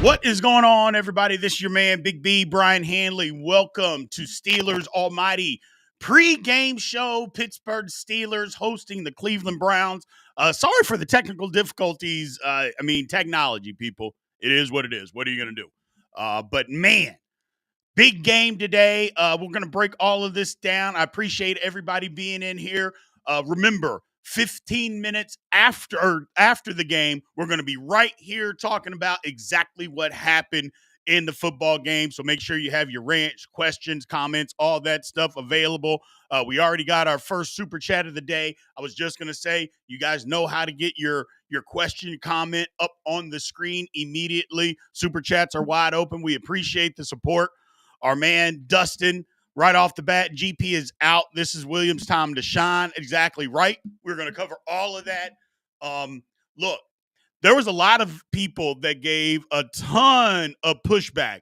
What is going on, everybody? This is your man, Big B, Brian Hanley. Welcome to Steelers Almighty pre-game show. Pittsburgh Steelers hosting the Cleveland Browns. Sorry for the technical difficulties. Technology, people. It is what it is. What are you going to do? But, man, big game today. We're going to break all of this down. I appreciate everybody being in here. Remember, 15 minutes after the game, we're going to be right here talking about exactly what happened in the football game. So make sure you have your rants, questions, comments, all that stuff available. We already got our first super chat of the day. I was just going to say, you guys know how to get your question, comment up on the screen immediately. Super chats are wide open. We appreciate the support. Our man, Dustin, right off the bat, GP is out. This is Williams' time to shine. Exactly right. We're going to cover all of that. Look, there was a lot of people that gave a ton of pushback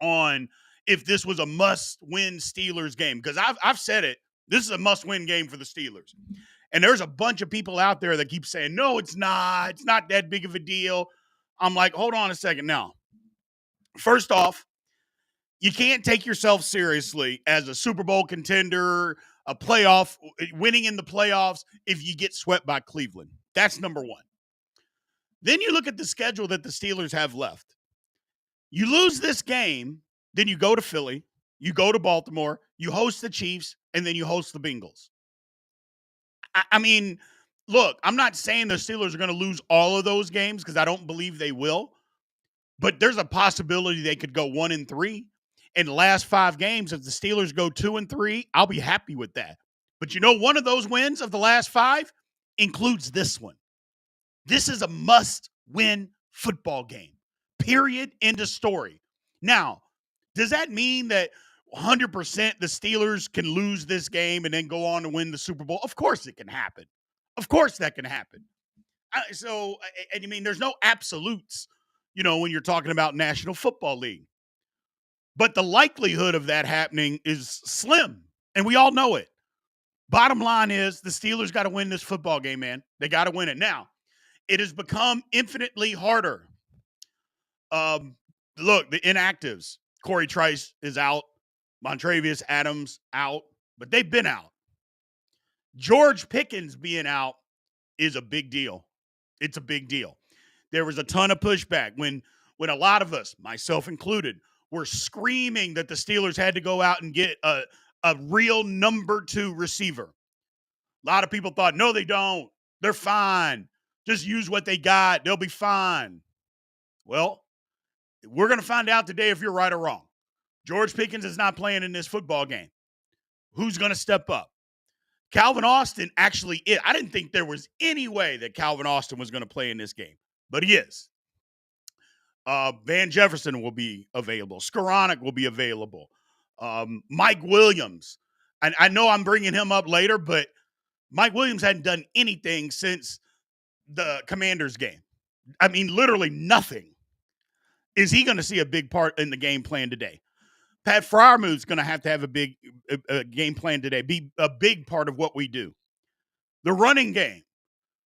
on if this was a must-win Steelers game. Because I've said it. This is a must-win game for the Steelers. And there's a bunch of people out there that keep saying, no, it's not. It's not that big of a deal. I'm like, hold on a second now. First off, you can't take yourself seriously as a Super Bowl contender, a playoff, winning in the playoffs if you get swept by Cleveland. That's number one. Then you look at the schedule that the Steelers have left. You lose this game, then you go to Philly, you go to Baltimore, you host the Chiefs, and then you host the Bengals. Look, I'm not saying the Steelers are going to lose all of those games because I don't believe they will, but there's a possibility they could go 1-3. In the last 5 games, if the Steelers go 2-3, I'll be happy with that. But you know, one of those wins of the last 5 includes this one. This is a must-win football game. Period. End of story. Now, does that mean that 100% the Steelers can lose this game and then go on to win the Super Bowl? Of course it can happen. Of course that can happen. There's no absolutes, when you're talking about National Football League. But the likelihood of that happening is slim, and we all know it. Bottom line is the Steelers got to win this football game, man. They got to win it. Now, it has become infinitely harder. Look, the inactives. Corey Trice is out. Montravius Adams out. But they've been out. George Pickens being out is a big deal. It's a big deal. There was a ton of pushback when a lot of us, myself included, were screaming that the Steelers had to go out and get a real number 2 receiver. A lot of people thought, no, they don't. They're fine. Just use what they got. They'll be fine. Well, we're going to find out today if you're right or wrong. George Pickens is not playing in this football game. Who's going to step up? Calvin Austin actually is. I didn't think there was any way that Calvin Austin was going to play in this game, but he is. Van Jefferson will be available. Skoranek will be available. Mike Williams. I know I'm bringing him up later, but Mike Williams hadn't done anything since the Commanders game. Literally nothing. Is he going to see a big part in the game plan today? Pat Freiermuth's going to have a big game plan today, be a big part of what we do. The running game.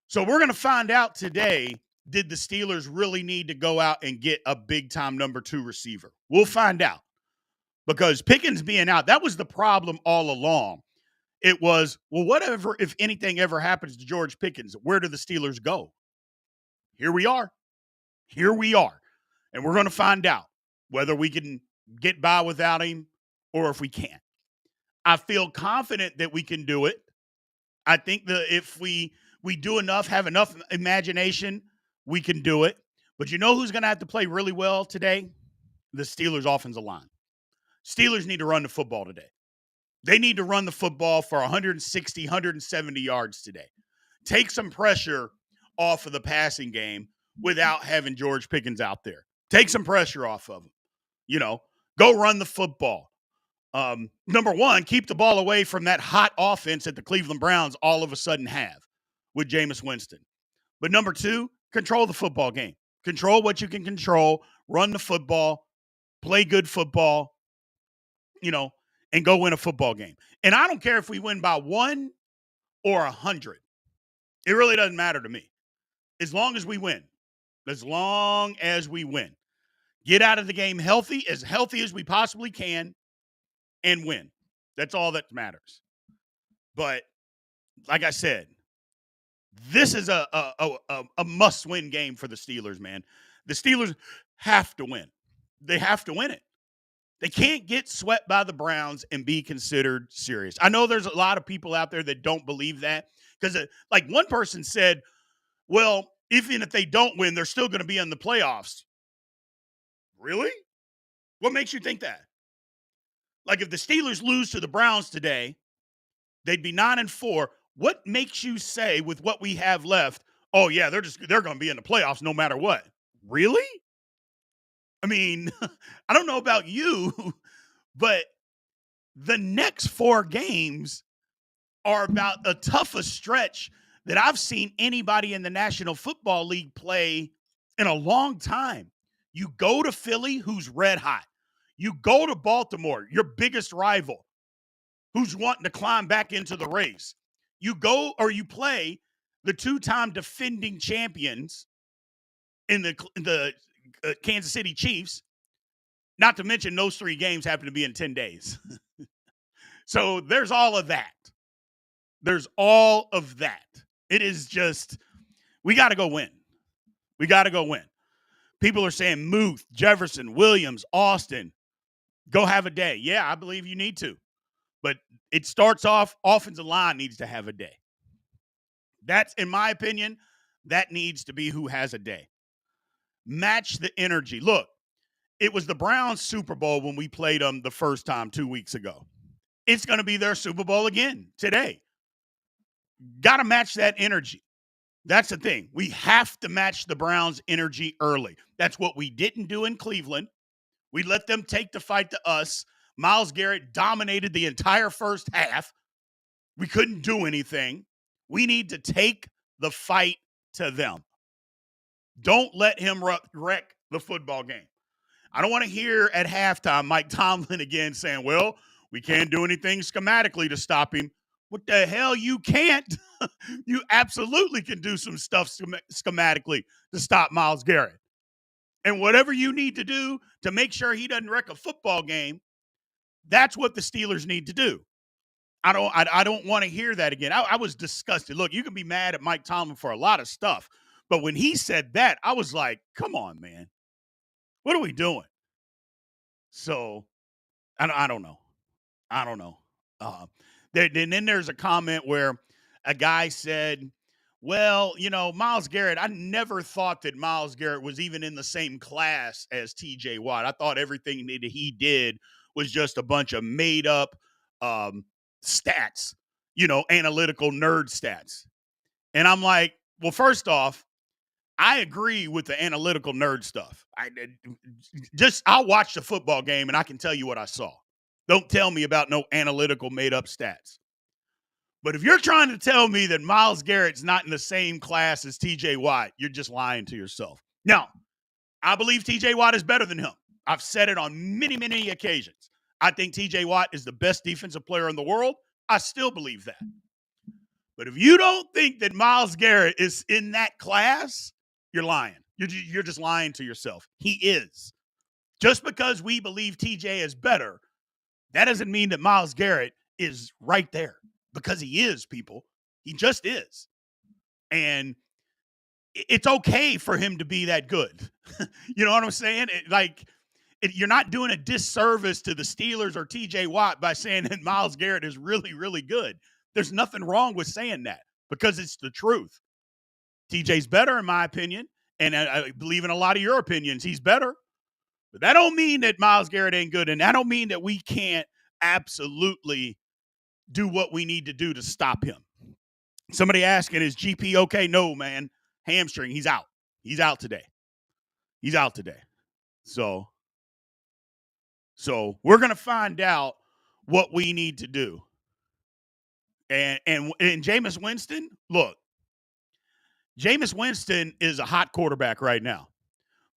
So we're going to find out today, did the Steelers really need to go out and get a big-time number 2 receiver? We'll find out. Because Pickens being out, that was the problem all along. It was, well, whatever, if anything ever happens to George Pickens, where do the Steelers go? Here we are. And we're going to find out whether we can get by without him or if we can't. I feel confident that we can do it. I think that if we do enough, have enough imagination, we can do it. But you know who's going to have to play really well today? The Steelers' offensive line. Steelers need to run the football today. They need to run the football for 160, 170 yards today. Take some pressure off of the passing game without having George Pickens out there. Take some pressure off of him. Go run the football. Number one, keep the ball away from that hot offense that the Cleveland Browns all of a sudden have with Jameis Winston. But number 2, control the football game. Control what you can control. Run the football. Play good football. And go win a football game. And I don't care if we win by 1 or 100. It really doesn't matter to me. As long as we win. Get out of the game healthy as we possibly can, and win. That's all that matters. But like I said, this is a must-win game for the Steelers, man. The Steelers have to win. They have to win it. They can't get swept by the Browns and be considered serious. I know there's a lot of people out there that don't believe that because, like one person said, well, even if they don't win, they're still going to be in the playoffs. Really? What makes you think that? Like if the Steelers lose to the Browns today, they'd be 9-4. What makes you say with what we have left, oh yeah, they're going to be in the playoffs no matter what? Really? I mean, I don't know about you, but the next 4 games are about the toughest stretch that I've seen anybody in the National Football League play in a long time. You go to Philly, who's red hot. You go to Baltimore, your biggest rival, who's wanting to climb back into the race. You play the 2-time defending champions in the Kansas City Chiefs. Not to mention those 3 games happen to be in 10 days. So there's all of that. There's all of that. It is just, we got to go win. We got to go win. People are saying Muth, Jefferson, Williams, Austin, go have a day. Yeah, I believe you need to. But it starts off, offensive line needs to have a day. That's, in my opinion, that needs to be who has a day. Match the energy. Look, it was the Browns Super Bowl when we played them the first time 2 weeks ago. It's going to be their Super Bowl again today. Got to match that energy. That's the thing. We have to match the Browns' energy early. That's what we didn't do in Cleveland. We let them take the fight to us. Myles Garrett dominated the entire first half. We couldn't do anything. We need to take the fight to them. Don't let him wreck the football game. I don't want to hear at halftime Mike Tomlin again saying, well, we can't do anything schematically to stop him. What the hell? You can't. You absolutely can do some stuff schematically to stop Myles Garrett. And whatever you need to do to make sure he doesn't wreck a football game, that's what the Steelers need to do. I don't want to hear that again. I was disgusted. Look, you can be mad at Mike Tomlin for a lot of stuff, but when he said that, I was like, come on, man. What are we doing? So, I don't know. I don't know. Then there's a comment where a guy said, well, Myles Garrett, I never thought that Myles Garrett was even in the same class as TJ Watt. I thought everything that he did was just a bunch of made up stats, analytical nerd stats. And I'm like, well, first off, I agree with the analytical nerd stuff. I'll watch the football game and I can tell you what I saw. Don't tell me about no analytical made up stats. But if you're trying to tell me that Myles Garrett's not in the same class as TJ Watt, you're just lying to yourself. Now, I believe TJ Watt is better than him. I've said it on many, many occasions. I think TJ Watt is the best defensive player in the world. I still believe that. But if you don't think that Myles Garrett is in that class, you're lying. You're just lying to yourself. He is. Just because we believe TJ is better, that doesn't mean that Myles Garrett is right there, because he is, people. He just is. And it's okay for him to be that good. You know what I'm saying? You're not doing a disservice to the Steelers or TJ Watt by saying that Myles Garrett is really, really good. There's nothing wrong with saying that because it's the truth. TJ's better, in my opinion, and I believe in a lot of your opinions. He's better. But that don't mean that Myles Garrett ain't good, and that don't mean that we can't absolutely do what we need to do to stop him. Somebody asking, is GP okay? No, man. Hamstring. He's out. He's out today. So we're going to find out what we need to do. And Jameis Winston, look, Jameis Winston is a hot quarterback right now.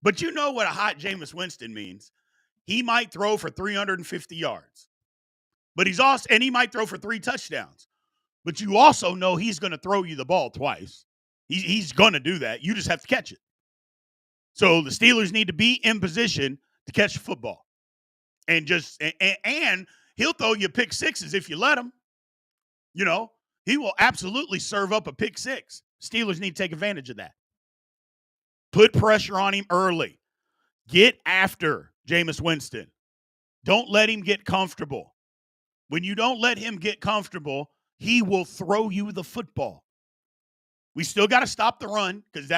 But you know what a hot Jameis Winston means. He might throw for 350 yards. But he might throw for 3 touchdowns. But you also know he's going to throw you the ball twice. He's going to do that. You just have to catch it. So the Steelers need to be in position to catch the football. And he'll throw you pick sixes if you let him. You know, he will absolutely serve up a pick six. Steelers need to take advantage of that. Put pressure on him early. Get after Jameis Winston. Don't let him get comfortable. When you don't let him get comfortable, he will throw you the football. We still got to stop the run because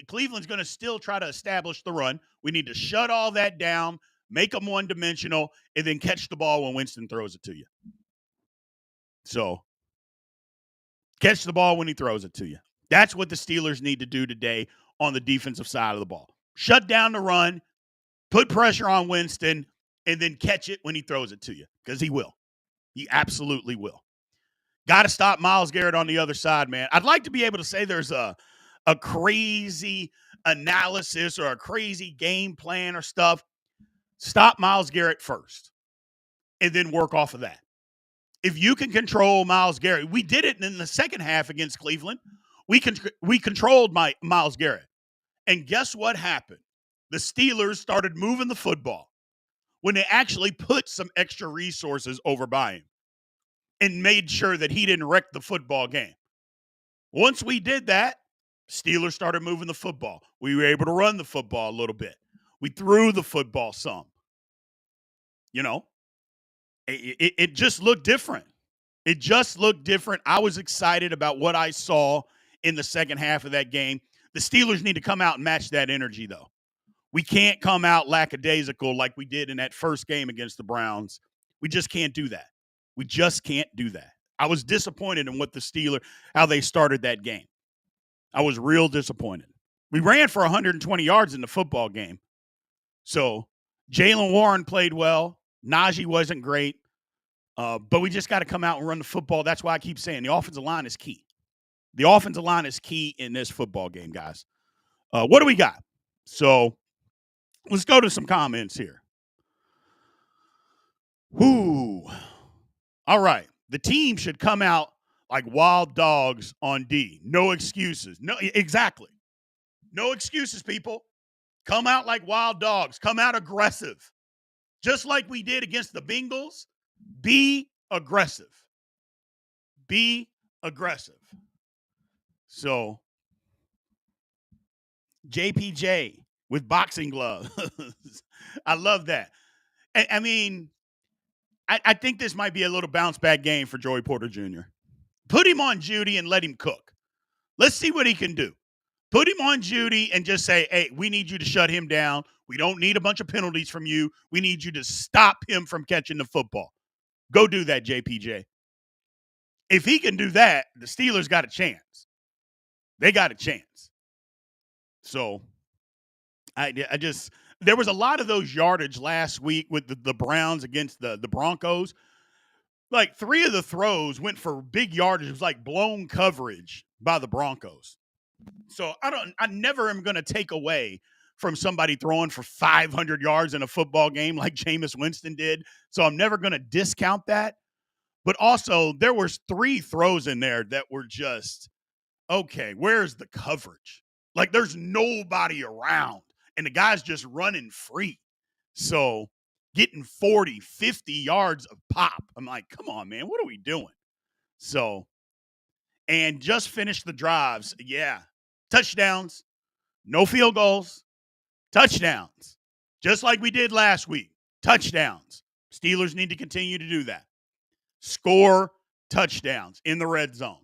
Cleveland's going to still try to establish the run. We need to shut all that down, make them one-dimensional, and then catch the ball when Winston throws it to you. So, catch the ball when he throws it to you. That's what the Steelers need to do today on the defensive side of the ball. Shut down the run, put pressure on Winston, and then catch it when he throws it to you because he will. He absolutely will. Got to stop Myles Garrett on the other side, man. I'd like to be able to say there's a crazy analysis or a crazy game plan or stuff. Stop Myles Garrett first and then work off of that. If you can control Myles Garrett, we did it in the second half against Cleveland. We controlled Myles Garrett. And guess what happened? The Steelers started moving the football when they actually put some extra resources over by him and made sure that he didn't wreck the football game. Once we did that, Steelers started moving the football. We were able to run the football a little bit. We threw the football some. You know, it just looked different. It just looked different. I was excited about what I saw in the second half of that game. The Steelers need to come out and match that energy, though. We can't come out lackadaisical like we did in that first game against the Browns. We just can't do that. We just can't do that. I was disappointed in how they started that game. I was real disappointed. We ran for 120 yards in the football game. So Jaylen Warren played well. Najee wasn't great. But we just got to come out and run the football. That's why I keep saying the offensive line is key. The offensive line is key in this football game, guys. What do we got? So let's go to some comments here. Whoo. All right. The team should come out like wild dogs on D. No excuses. No, exactly. No excuses, people. Come out like wild dogs. Come out aggressive. Just like we did against the Bengals. Be aggressive. Be aggressive. So, JPJ with boxing gloves. I love that. I mean, I think this might be a little bounce back game for Joey Porter Jr. Put him on Judy and let him cook. Let's see what he can do. Put him on Judy and just say, hey, we need you to shut him down. We don't need a bunch of penalties from you. We need you to stop him from catching the football. Go do that, JPJ. If he can do that, the Steelers got a chance. They got a chance. So, there was a lot of those yardage last week with the Browns against the Broncos. Like 3 of the throws went for big yardage. It was like blown coverage by the Broncos. So I never am going to take away from somebody throwing for 500 yards in a football game like Jameis Winston did. So I'm never going to discount that. But also there was 3 throws in there that were just, okay, where's the coverage? Like there's nobody around and the guy's just running free. So getting 40, 50 yards of pop. I'm like, come on, man, what are we doing? So, and just finish the drives. Yeah. Touchdowns, no field goals, touchdowns. Just like we did last week. Touchdowns. Steelers need to continue to do that. Score touchdowns in the red zone.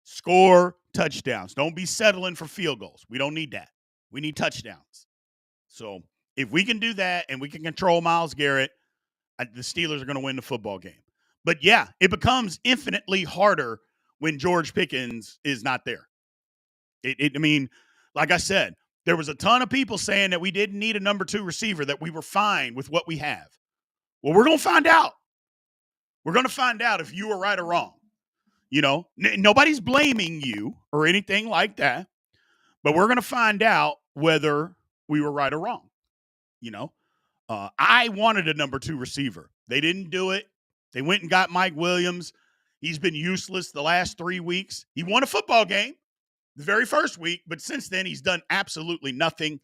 Score touchdowns. Don't be settling for field goals. We don't need that. We need touchdowns. So if we can do that and we can control Myles Garrett, the Steelers are going to win the football game. But yeah, it becomes infinitely harder when George Pickens is not there. I mean, like I said, there was a ton of people saying that we didn't need a number 2 receiver, that we were fine with what we have. Well, we're going to find out. We're going to find out if you were right or wrong. You know, nobody's blaming you or anything like that, but we're going to find out whether we were right or wrong. You know, I wanted a number 2 receiver. They didn't do it. They went and got Mike Williams. He's been useless the last 3 weeks. He won a football game the very first week, but since then he's done absolutely nothing.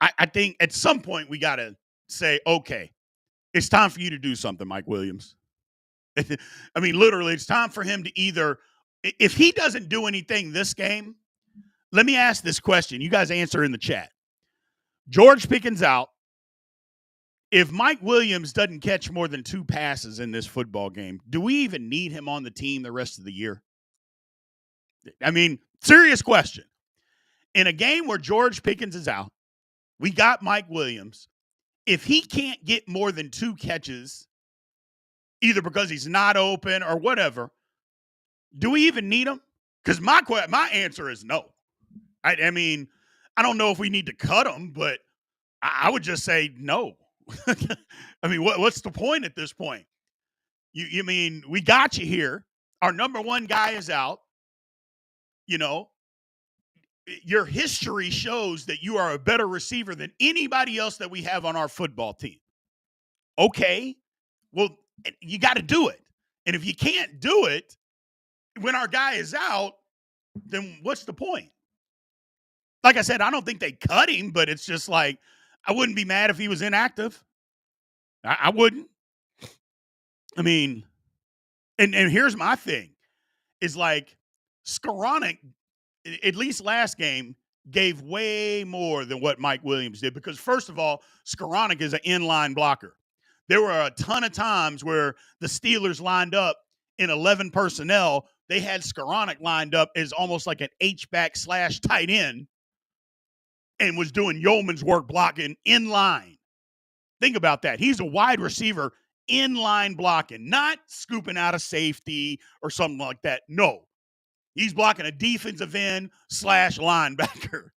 I think at some point we got to say, okay, it's time for you to do something, Mike Williams. I mean, literally, it's time for him to either, if he doesn't do anything this game, let me ask this question. You guys answer in the chat. George Pickens out. If Mike Williams doesn't catch more than 2 passes in this football game, do we even need him on the team the rest of the year? I mean, serious question. In a game where George Pickens is out, we got Mike Williams. If he can't get more than 2 catches, either because he's not open or whatever, do we even need him? Because my answer is no. I mean, I don't know if we need to cut him, but I would just say no. I mean, what's the point at this point? You mean we got you here. Our number 1 guy is out. You know, your history shows that you are a better receiver than anybody else that we have on our football team. Okay, well, you got to do it. And if you can't do it when our guy is out, then what's the point? Like I said, I don't think they cut him, but it's just like, I wouldn't be mad if he was inactive. I wouldn't. I mean, and here's my thing, is like Skoranek, at least last game, gave way more than what Mike Williams did. Because first of all, Skoranek is an inline blocker. There were a ton of times where the Steelers lined up in 11 personnel. They had Skoranek lined up as almost like an H-back / tight end and was doing yeoman's work blocking in line. Think about that. He's a wide receiver in line blocking, not scooping out of safety or something like that. No, he's blocking a defensive end / linebacker.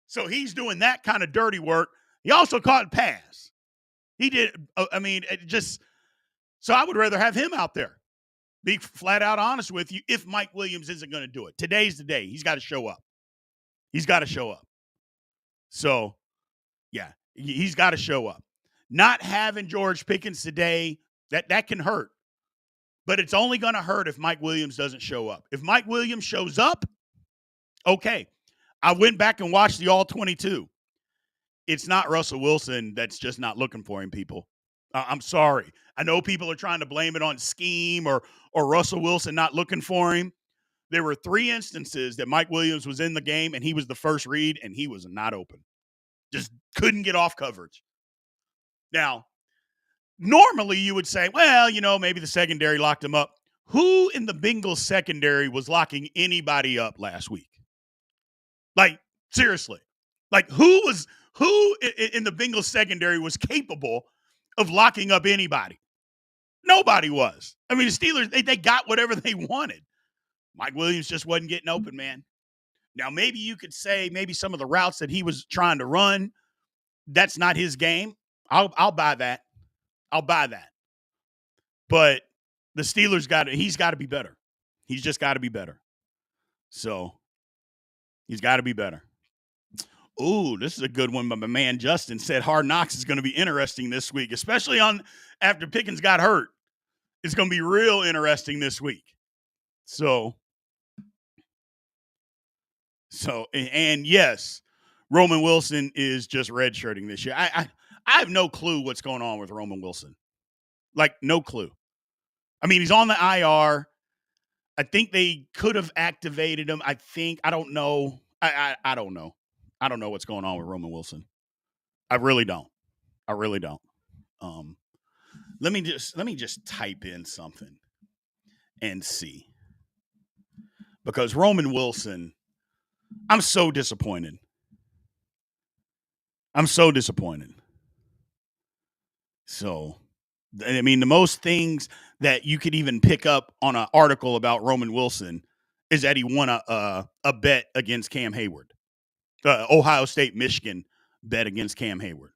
So he's doing that kind of dirty work. He also caught pass. He did. I mean, it just, so I would rather have him out there. Be flat out honest with you. If Mike Williams isn't going to do it, today's the day. He's got to show up. He's got to show up. So, yeah, he's got to show up. Not having George Pickens today, that can hurt. But it's only going to hurt if Mike Williams doesn't show up. If Mike Williams shows up, okay. I went back and watched the All-22. It's not Russell Wilson that's just not looking for him, people. I'm sorry. I know people are trying to blame it on scheme or Russell Wilson not looking for him. There were 3 instances that Mike Williams was in the game and he was the first read and he was not open. Just couldn't get off coverage. Now, normally you would say, well, maybe the secondary locked him up. Who in the Bengals secondary was locking anybody up last week? Like, seriously. Like, who in the Bengals secondary was capable of locking up anybody? Nobody was. I mean, the Steelers, they got whatever they wanted. Mike Williams just wasn't getting open, man. Now, maybe you could say maybe some of the routes that he was trying to run, that's not his game. I'll buy that. I'll buy that. But the Steelers he's got to be better. He's just got to be better. So he's got to be better. Ooh, this is a good one. But my man Justin said Hard Knocks is going to be interesting this week, especially after Pickens got hurt. It's going to be real interesting this week. So, and yes, Roman Wilson is just redshirting this year. I have no clue what's going on with Roman Wilson. Like, no clue. I mean, he's on the IR. I think they could have activated him. I don't know. I don't know. I don't know what's going on with Roman Wilson. I really don't. Let me just type in something and see. Because Roman Wilson, I'm so disappointed. So, I mean, the most things that you could even pick up on an article about Roman Wilson is that he won a bet against Cam Hayward. Ohio State, Michigan bet against Cam Hayward.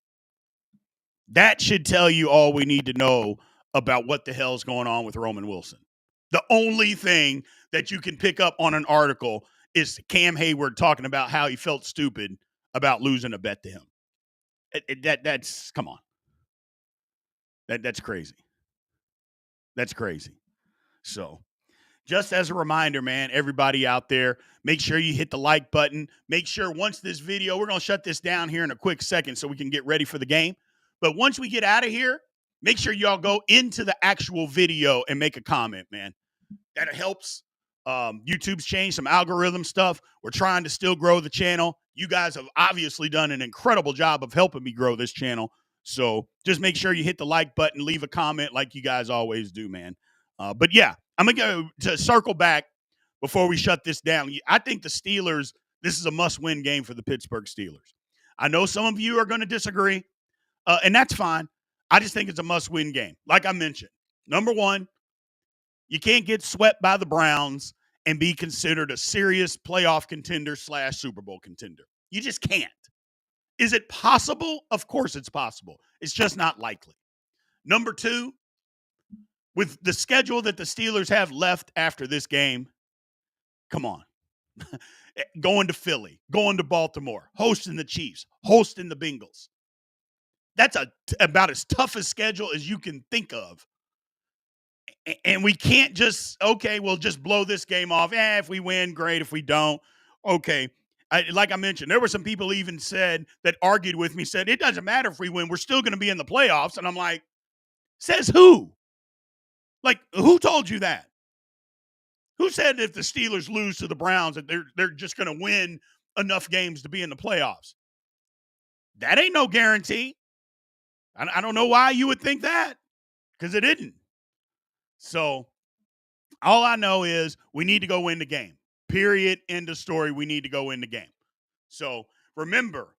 That should tell you all we need to know about what the hell's going on with Roman Wilson. The only thing that you can pick up on an article is Cam Hayward talking about how he felt stupid about losing a bet to him. That's come on. That's crazy. That's crazy. So, just as a reminder, man, everybody out there, make sure you hit the like button. Make sure once this video, we're going to shut this down here in a quick second so we can get ready for the game. But once we get out of here, make sure y'all go into the actual video and make a comment, man. That helps. YouTube's changed some algorithm stuff. We're trying to still grow the channel. You guys have obviously done an incredible job of helping me grow this channel. So just make sure you hit the like button, leave a comment like you guys always do, man. But yeah, I'm going to go to circle back before we shut this down. I think the Steelers, this is a must-win game for the Pittsburgh Steelers. I know some of you are going to disagree, and that's fine. I just think it's a must-win game. Like I mentioned, number one, you can't get swept by the Browns and be considered a serious playoff contender / Super Bowl contender. You just can't. Is it possible? Of course it's possible. It's just not likely. Number two, with the schedule that the Steelers have left after this game, come on. Going to Philly, going to Baltimore, hosting the Chiefs, hosting the Bengals. That's about as tough a schedule as you can think of. And we can't just, okay, we'll just blow this game off. If we win, great. If we don't, okay. Like I mentioned, there were some people even that argued with me, said, it doesn't matter if we win. We're still going to be in the playoffs. And I'm like, says who? Like, who told you that? Who said if the Steelers lose to the Browns that they're just going to win enough games to be in the playoffs? That ain't no guarantee. I don't know why you would think that, because it didn't. So all I know is we need to go win the game. Period. End of story. We need to go win the game. So remember,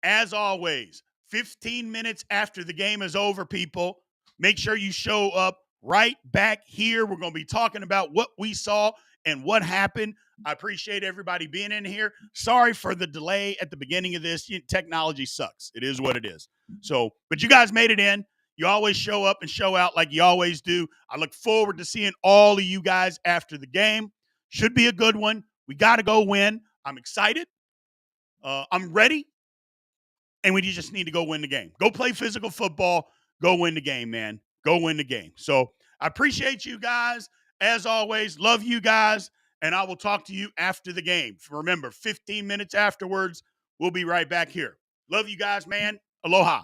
as always, 15 minutes after the game is over, people, make sure you show up right back here. We're going to be talking about what we saw and what happened. I appreciate everybody being in here. Sorry for the delay at the beginning of this. Technology sucks. It is what it is. So, but you guys made it in. You always show up and show out like you always do. I look forward to seeing all of you guys after the game. Should be a good one. We got to go win. I'm excited. I'm ready. And we just need to go win the game. Go play physical football. Go win the game, man. Go win the game. So I appreciate you guys. As always, love you guys. And I will talk to you after the game. Remember, 15 minutes afterwards, we'll be right back here. Love you guys, man. Aloha.